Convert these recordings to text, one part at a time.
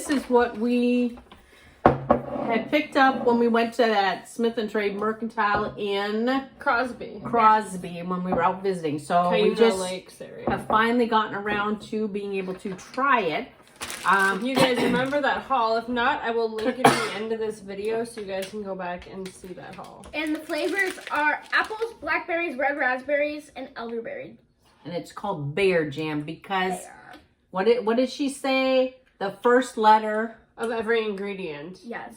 this is what we had picked up when we went to that Smith and Trade Mercantile in Crosby when we were out visiting. So we just have finally gotten around to being able to try it. If you guys remember that haul, if not, I will link it at the end of this video so you guys can go back and see that haul. And the flavors are apples, blackberries, red raspberries, and elderberry. And it's called Bear Jam because what did she say? The first letter of every ingredient. Yes.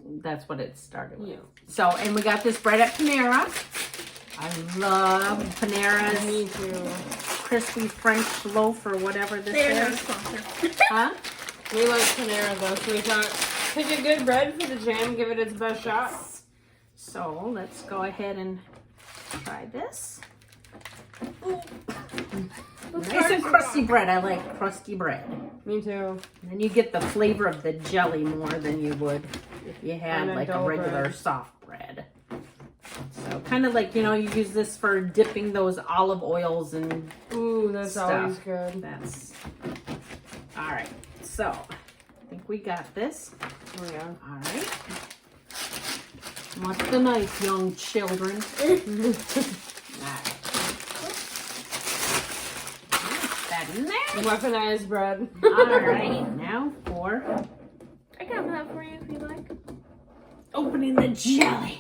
That's what it started with. Yeah. So, and we got this bread at Panera. I love Panera's. Me too. Crispy French loaf or whatever this They're not a is. sponsor. Huh? We like Panera though, so we thought pick a good bread for the jam, give it its best shot. So let's go ahead and try this. Nice and crusty bread. I like crusty bread. Me too. And then you get the flavor of the jelly more than you would if you had like a regular bread. Soft bread. So kind of like, you know, you use this for dipping those olive oils and ooh, that's stuff. always good. That's all right. So I think we got this. Oh yeah. All right. What's the knife, young children? All right. That in there. Weaponized bread. All right. Now for I can have that for you if you like. opening the jelly.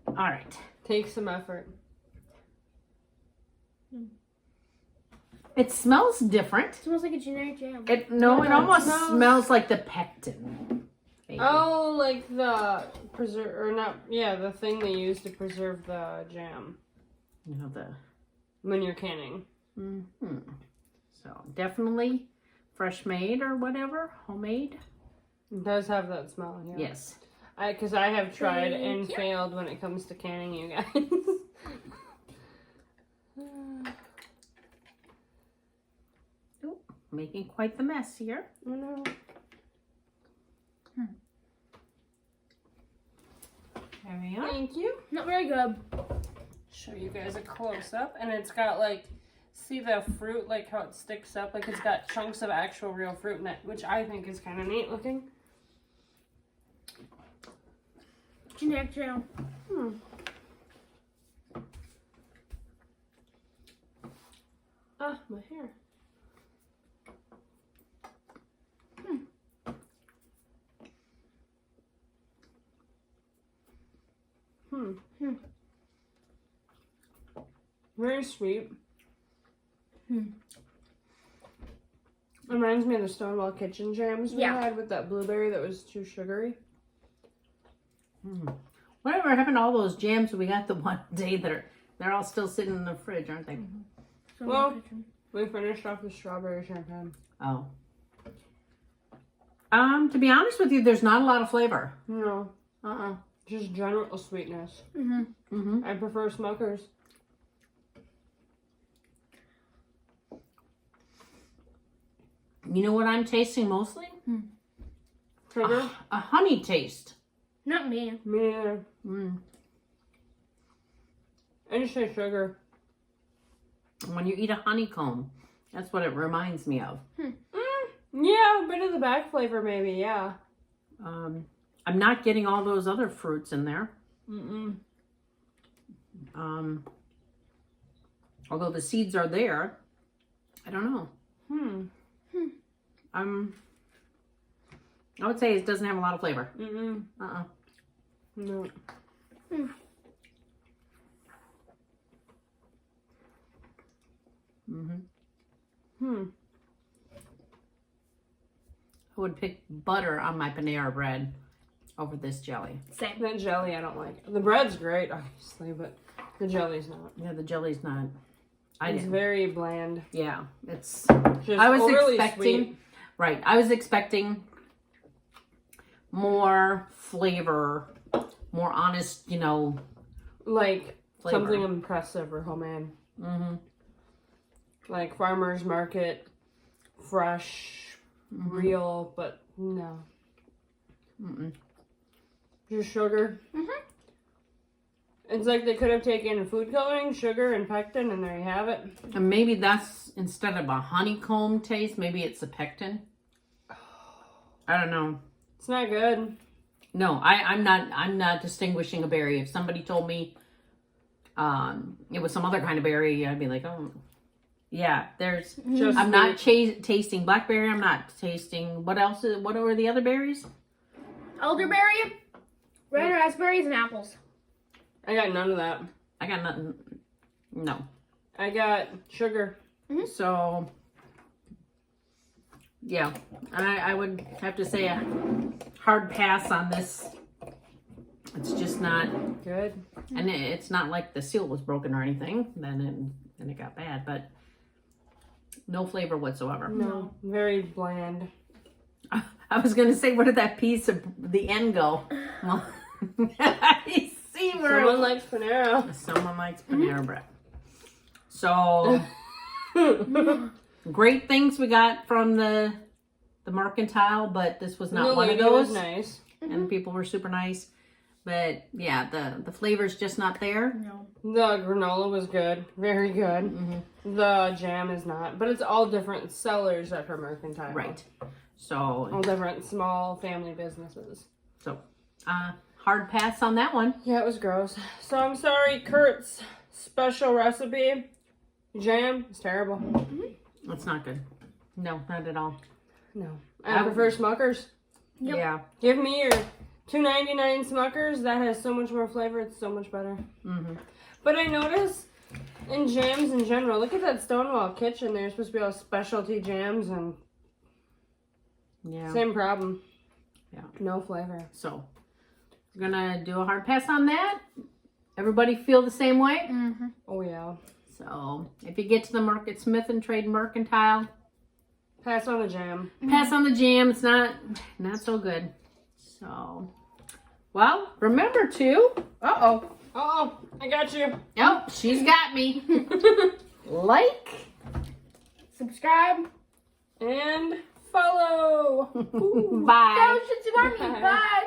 All right. Take some effort. It smells different. It smells like a generic jam. It almost smells like the pectin. Maybe. Oh, like the the thing they use to preserve the jam. You know when you're canning. Mm-hmm. So definitely fresh made or whatever, homemade. It does have that smell. Yeah. Yes. Because I have tried and failed when it comes to canning, you guys. Ooh, making quite the mess here. I know. There we are. Thank you. Not very good. Show you guys a close up, and it's got like, see the fruit, like how it sticks up, like it's got chunks of actual real fruit in it, which I think is kind of neat looking. Generic jam. Ah, my hair. Very sweet. Reminds me of the Stonewall Kitchen jams we had with that blueberry that was too sugary. Whatever happened to all those jams we got the one day that they're all still sitting in the fridge, aren't they? Well, we finished off with strawberry champagne. Oh. To be honest with you, there's not a lot of flavor. No. Just general sweetness. I prefer Smuckers. You know what I'm tasting mostly? Sugar? A honey taste. Not me. Me neither. I just say sugar. When you eat a honeycomb, that's what it reminds me of. Yeah, a bit of the back flavor maybe, yeah. I'm not getting all those other fruits in there. Although the seeds are there, I don't know. I would say it doesn't have a lot of flavor. No. I would pick butter on my Panera bread over this jelly. Same. That jelly I don't like. The bread's great, obviously, but the jelly's not. Yeah, the jelly's not. It's very bland. Yeah, it's. Just I was overly expecting. Sweet. Right, I was expecting more flavor, more honest, you know, like flavor. Something impressive or homemade. Like farmer's market, fresh, real, but no. Just sugar. It's like they could have taken food coloring, sugar, and pectin, and there you have it. And maybe that's, instead of a honeycomb taste, maybe it's a pectin. I don't know. It's not good. No, I'm not distinguishing a berry. If somebody told me it was some other kind of berry, I'd be like, oh, yeah. There's. Just I'm not tasting blackberry. I'm not tasting. What else? What are the other berries? Elderberry, red raspberries, and apples. I got none of that. I got nothing. No. I got sugar. So, yeah, I would have to say a hard pass on this. It's just not Good. and it's not like the seal was broken or anything. Then it got bad, but no flavor whatsoever. No. Very bland. I was gonna say, where did that piece of the end go? Well, I see where Someone likes Panera. someone likes Panera bread. So great things we got from the Mercantile, but this was not The one of lady those. was nice. And the people were super nice. But yeah, the flavor's just not there. No. The granola was good. Very good. The jam is not. But it's all different sellers at her Mercantile. Right. All So different small family businesses. hard pass on that one. Yeah, it was gross. So I'm sorry, Curt's special recipe jam is terrible. It's not good. No, not at all. No. I prefer Smucker's. Yep. Yeah. Give me your $2.99 Smucker's. That has so much more flavor. It's so much better. But I notice in jams in general, look at that Stonewall kitchen. They're supposed to be all specialty jams and Yeah. same problem. Yeah. No flavor. So we're gonna do a hard pass on that. Everybody feel the same way? Oh yeah. So if you get to the Smith and Trade Mercantile, Pass on the jam. pass on the jam. It's not so good. So, well, remember to. Oh, I got you. Oh, she's got me. Like. Subscribe. And follow. Bye. Bye.